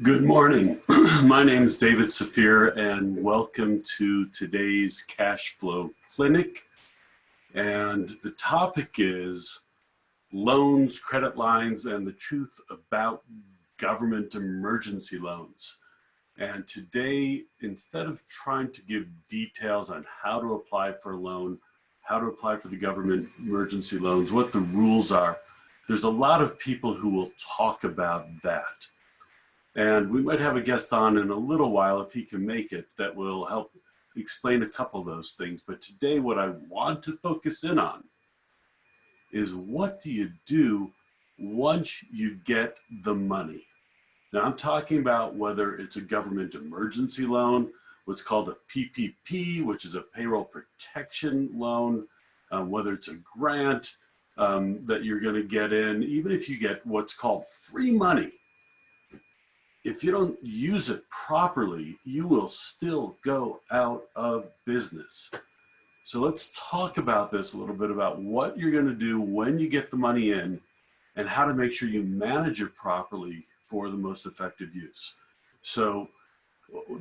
Good morning. My name is David Safir, and welcome to today's Cash Flow Clinic. And the topic is loans, credit lines, and the truth about government emergency loans. And today, instead of trying to give details on how to apply for a loan, how to apply for the government emergency loans, what the rules are, there's a lot of people who will talk about that. And we might have a guest on in a little while if he can make it that will help explain a couple of those things. But today what I want to focus in on is what do you do once you get the money? Now I'm talking about whether it's a government emergency loan, what's called a PPP, which is a payroll protection loan, whether it's a grant that you're going to get in, even if you get what's called free money. If you don't use it properly, you will still go out of business. So let's talk about this a little bit about what you're going to do when you get the money in and how to make sure you manage it properly for the most effective use. So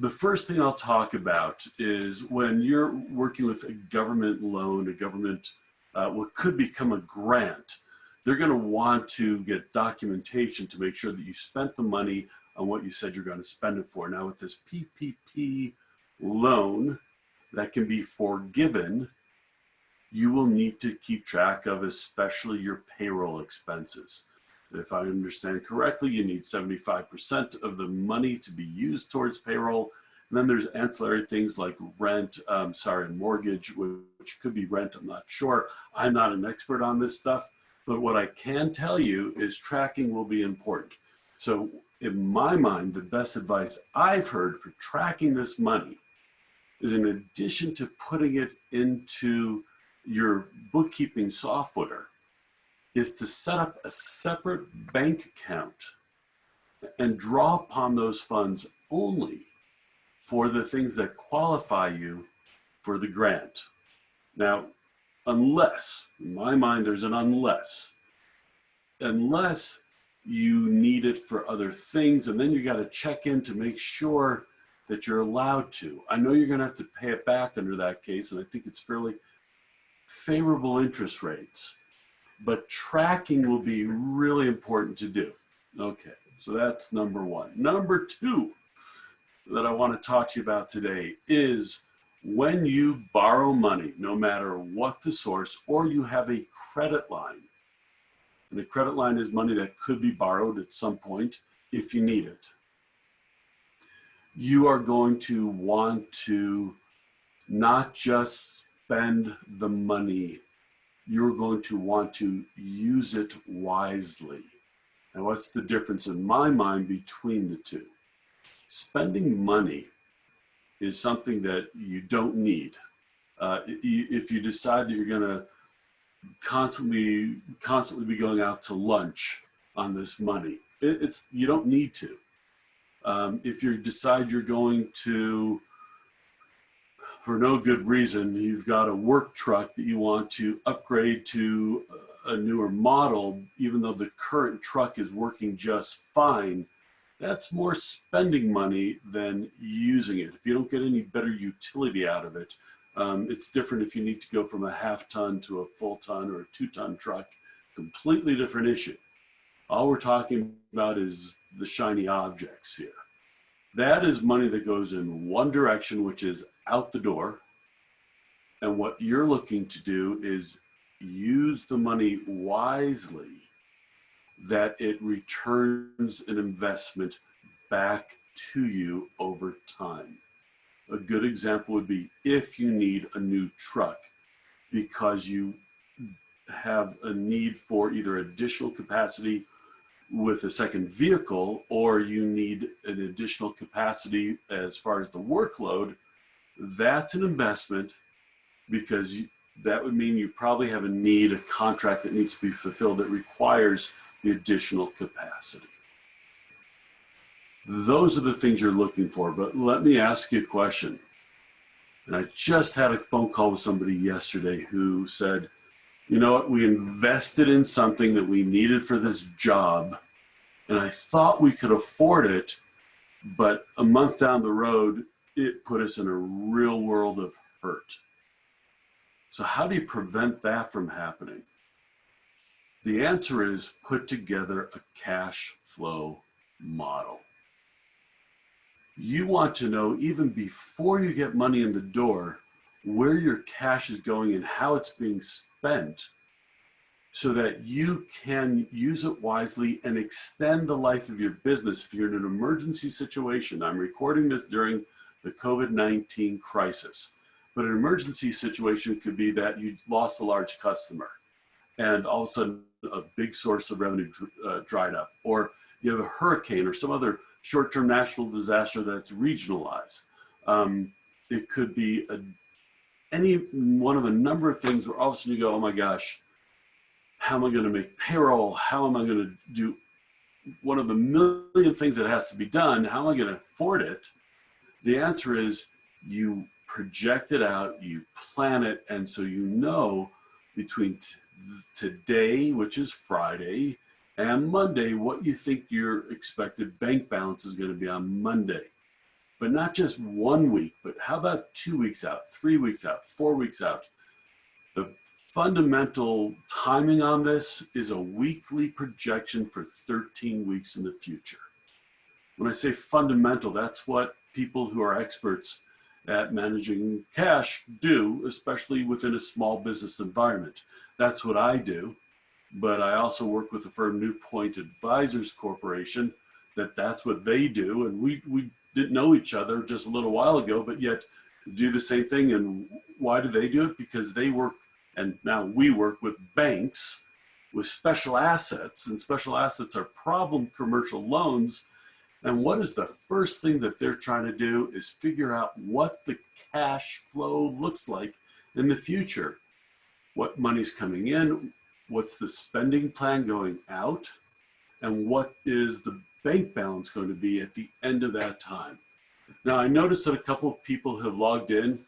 the first thing I'll talk about is when you're working with a government loan, a government, what could become a grant, they're going to want to get documentation to make sure that you spent the money on what you said you're going to spend it for. Now with this PPP loan that can be forgiven, you will need to keep track of especially your payroll expenses. If I understand correctly, you need 75% of the money to be used towards payroll. And then there's ancillary things like rent, mortgage, which could be rent, I'm not sure. I'm not an expert on this stuff, but what I can tell you is tracking will be important. So in my mind, the best advice I've heard for tracking this money is, in addition to putting it into your bookkeeping software, is to set up a separate bank account and draw upon those funds only for the things that qualify you for the grant. Now, unless, in my mind, there's an unless you need it for other things, and then you got to check in to make sure that you're allowed to. I know you're going to have to pay it back under that case, and I think it's fairly favorable interest rates, but tracking will be really important to do. Okay, so that's number one. Number two that I want to talk to you about today is when you borrow money, no matter what the source, or you have a credit line. And a credit line is money that could be borrowed at some point if you need it. You are going to want to not just spend the money, you're going to want to use it wisely. Now, what's the difference in my mind between the two? Spending money is something that you don't need. If you decide that you're going to constantly be going out to lunch on this money, you don't need to. If you decide you're going to, for no good reason, you've got a work truck that you want to upgrade to a newer model, even though the current truck is working just fine, that's more spending money than using it. If you don't get any better utility out of it, it's different if you need to go from a half-ton to a full-ton or a 2-ton truck. Completely different issue. All we're talking about is the shiny objects here. That is money that goes in one direction, which is out the door. And what you're looking to do is use the money wisely, that it returns an investment back to you over time. A good example would be if you need a new truck because you have a need for either additional capacity with a second vehicle, or you need an additional capacity as far as the workload. That's an investment, because that would mean you probably have a contract that needs to be fulfilled that requires the additional capacity. Those are the things you're looking for. But let me ask you a question. And I just had a phone call with somebody yesterday who said, you know what, we invested in something that we needed for this job, and I thought we could afford it, but a month down the road, it put us in a real world of hurt. So how do you prevent that from happening? The answer is put together a cash flow model. You want to know, even before you get money in the door, where your cash is going and how it's being spent, so that you can use it wisely and extend the life of your business. If you're in an emergency situation, I'm recording this during the COVID-19 crisis, but an emergency situation could be that you lost a large customer and all of a sudden a big source of revenue dried up, or you have a hurricane or some other short-term national disaster that's regionalized. It could be any one of a number of things where all of a sudden you go, oh my gosh, how am I going to make payroll? How am I going to do one of the million things that has to be done? How am I going to afford it? The answer is you project it out, you plan it, and so you know between today, which is Friday, and Monday, what you think your expected bank balance is going to be on Monday. But not just 1 week, but how about 2 weeks out, 3 weeks out, 4 weeks out? The fundamental timing on this is a weekly projection for 13 weeks in the future. When I say fundamental, that's what people who are experts at managing cash do, especially within a small business environment. That's what I do, but I also work with the firm New Point Advisors Corporation, that's what they do, and we didn't know each other just a little while ago, but yet do the same thing. And why do they do it? Because they work, and now we work with banks with special assets, and special assets are problem commercial loans. And what is the first thing that they're trying to do is figure out what the cash flow looks like in the future. What money's coming in, what's the spending plan going out, and what is the bank balance going to be at the end of that time. Now, I noticed that a couple of people have logged in.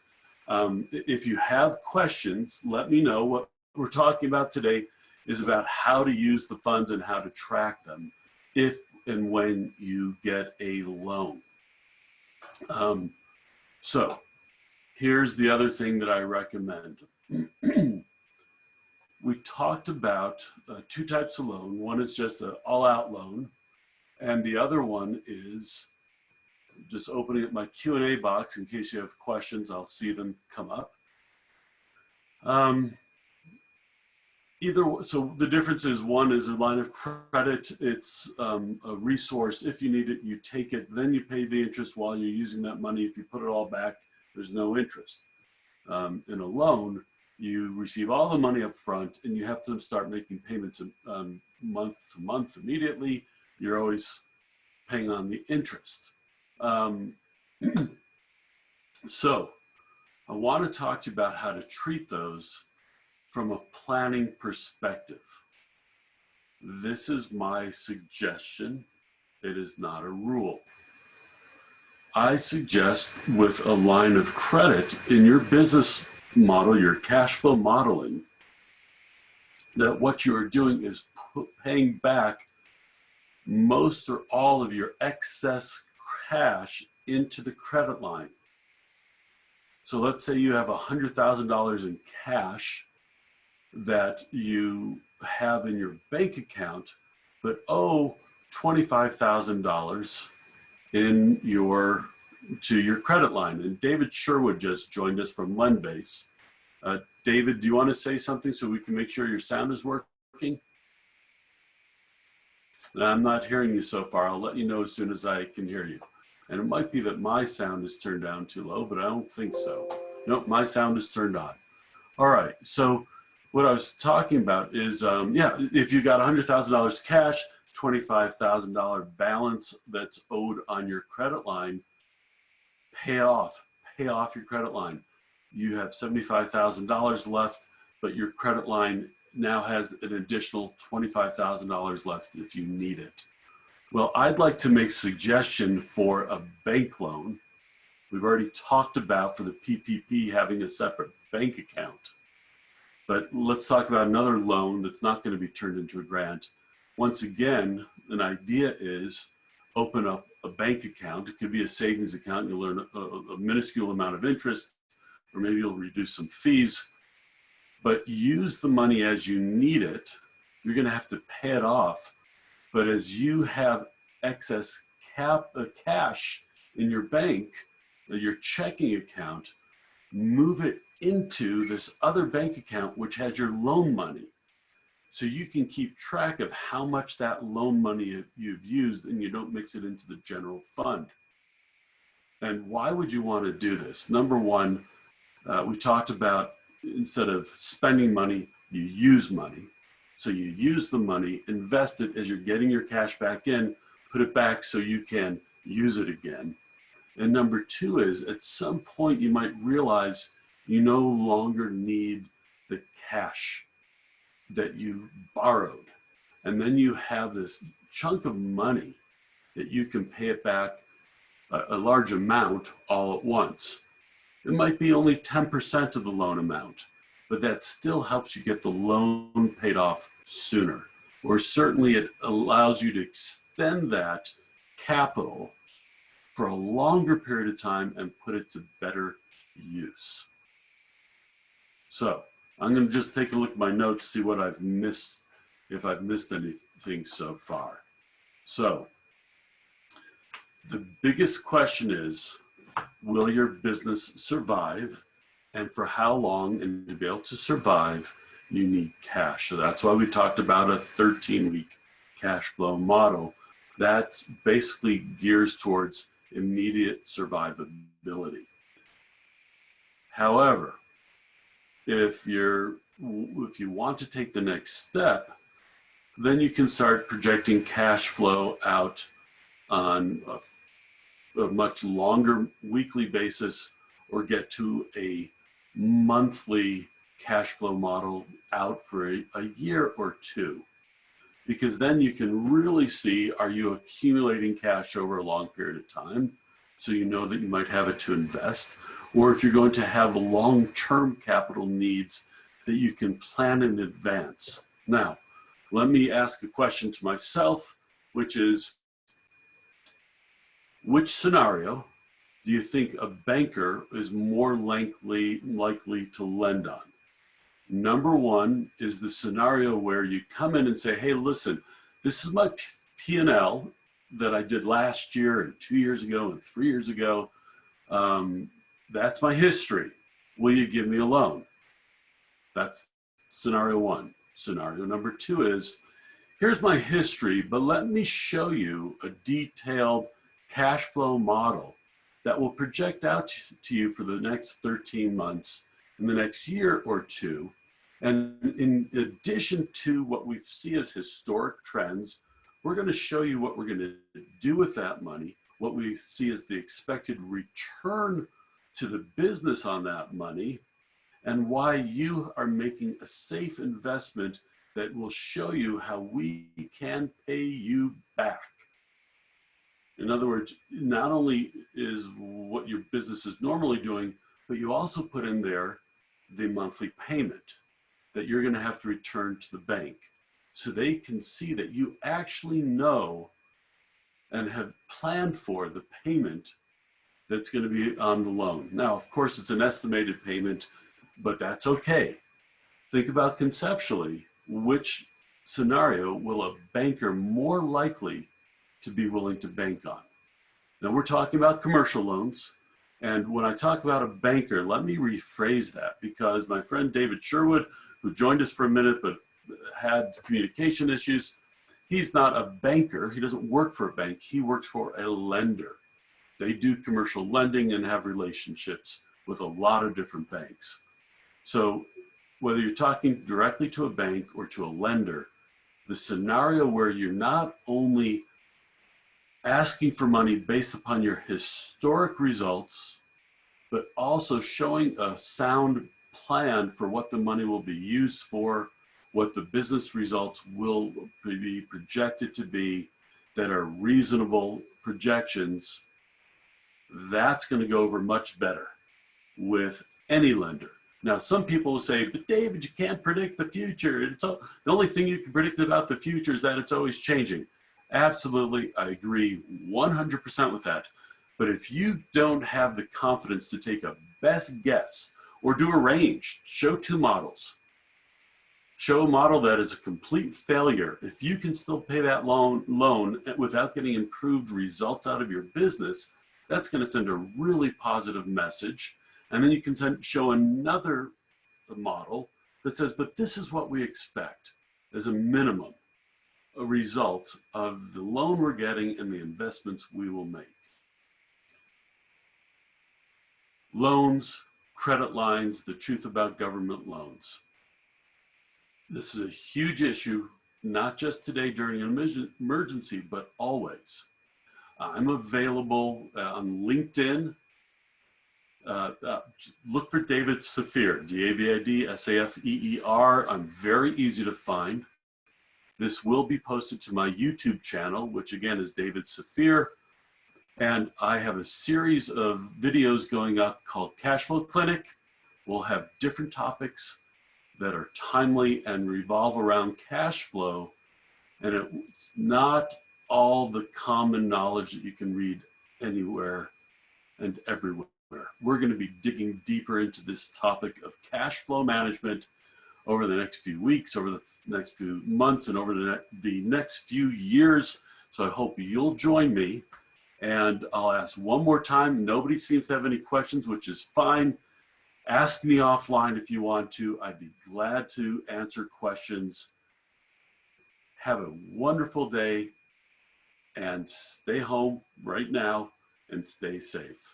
If you have questions, let me know. What we're talking about today is about how to use the funds and how to track them if and when you get a loan. So here's the other thing that I recommend. We talked about two types of loan. One is just an all-out loan, and the other one is just opening up my Q&A box in case you have questions. I'll see them come up. So the difference is, one is a line of credit. It's a resource. If you need it, you take it, then you pay the interest while you're using that money. If you put it all back, there's no interest. In a loan, you receive all the money up front and you have to start making payments month to month immediately. You're always paying on the interest. So I want to talk to you about how to treat those from a planning perspective. This is my suggestion. It is not a rule. I suggest with a line of credit in your business model, your cash flow modeling, that what you are doing is paying back most or all of your excess cash into the credit line. So let's say you have $100,000 in cash that you have in your bank account, but owe $25,000 to your credit line. And David Sherwood just joined us from Lendbase. David, do you want to say something so we can make sure your sound is working? I'm not hearing you so far. I'll let you know as soon as I can hear you. And it might be that my sound is turned down too low, but I don't think so. Nope, my sound is turned on. All right, so what I was talking about is, if you got $100,000 cash, $25,000 balance that's owed on your credit line, pay off your credit line. You have $75,000 left, but your credit line now has an additional $25,000 left if you need it. Well, I'd like to make a suggestion for a bank loan. We've already talked about for the PPP having a separate bank account, but let's talk about another loan that's not going to be turned into a grant. Once again, an idea is open up a bank account. It could be a savings account. You'll earn a minuscule amount of interest, or maybe you'll reduce some fees, but use the money as you need it. You're going to have to pay it off. But as you have excess cash in your bank, your checking account, move it into this other bank account, which has your loan money. So you can keep track of how much that loan money you've used, and you don't mix it into the general fund. And why would you want to do this? Number one, we talked about, instead of spending money, you use money. So you use the money, invest it as you're getting your cash back in, put it back so you can use it again. And number two is, at some point you might realize you no longer need the cash that you borrowed. And then you have this chunk of money that you can pay it back a large amount all at once. It might be only 10% of the loan amount, but that still helps you get the loan paid off sooner. Or certainly it allows you to extend that capital for a longer period of time and put it to better use. So I'm going to just take a look at my notes, see what I've missed, if I've missed anything so far. So the biggest question is, will your business survive? And for how long? And to be able to survive, you need cash. So that's why we talked about a 13-week cash flow model. That basically gears towards immediate survivability. However, if you want to take the next step, then you can start projecting cash flow out on a much longer weekly basis, or get to a monthly cash flow model out for a year or two. Because then you can really see, are you accumulating cash over a long period of time? So you know that you might have it to invest, or if you're going to have long-term capital needs that you can plan in advance. Now, let me ask a question to myself, which is, which scenario do you think a banker is more likely to lend on? Number one is the scenario where you come in and say, hey, listen, this is my P&L that I did last year and 2 years ago and 3 years ago. That's my history. Will you give me a loan? That's scenario one. Scenario number two is, here's my history, but let me show you a detailed cash flow model that will project out to you for the next 13 months, in the next year or two. And in addition to what we see as historic trends, we're going to show you what we're going to do with that money, what we see as the expected return to the business on that money, and why you are making a safe investment that will show you how we can pay you back. In other words, not only is what your business is normally doing, but you also put in there the monthly payment that you're going to have to return to the bank, so they can see that you actually know and have planned for the payment that's going to be on the loan. Now, of course, it's an estimated payment, but that's okay. Think about conceptually, which scenario will a banker more likely to be willing to bank on? Now, we're talking about commercial loans. And when I talk about a banker, let me rephrase that, because my friend David Sherwood, who joined us for a minute but had communication issues, he's not a banker. He doesn't work for a bank. He works for a lender. They do commercial lending and have relationships with a lot of different banks. So whether you're talking directly to a bank or to a lender, the scenario where you're not only asking for money based upon your historic results, but also showing a sound plan for what the money will be used for, what the business results will be projected to be, that are reasonable projections, that's going to go over much better with any lender. Now, some people will say, but David, you can't predict the future. The only thing you can predict about the future is that it's always changing. Absolutely, I agree 100% with that. But if you don't have the confidence to take a best guess or do a range, show two models, show a model that is a complete failure. If you can still pay that loan without getting improved results out of your business, that's going to send a really positive message. And then you can show another model that says, but this is what we expect as a minimum, a result of the loan we're getting and the investments we will make. Loans, credit lines, the truth about government loans. This is a huge issue, not just today during an emergency, but always. I'm available on LinkedIn. Look for David Safir, David Safeer. I'm very easy to find. This will be posted to my YouTube channel, which again is David Safir. And I have a series of videos going up called Cash Flow Clinic. We'll have different topics that are timely and revolve around cash flow. And it's not all the common knowledge that you can read anywhere and everywhere. We're going to be digging deeper into this topic of cash flow management over the next few weeks, over the next few months, and over the next few years. So I hope you'll join me. And I'll ask one more time. Nobody seems to have any questions, which is fine. Ask me offline if you want to. I'd be glad to answer questions. Have a wonderful day and stay home right now and stay safe.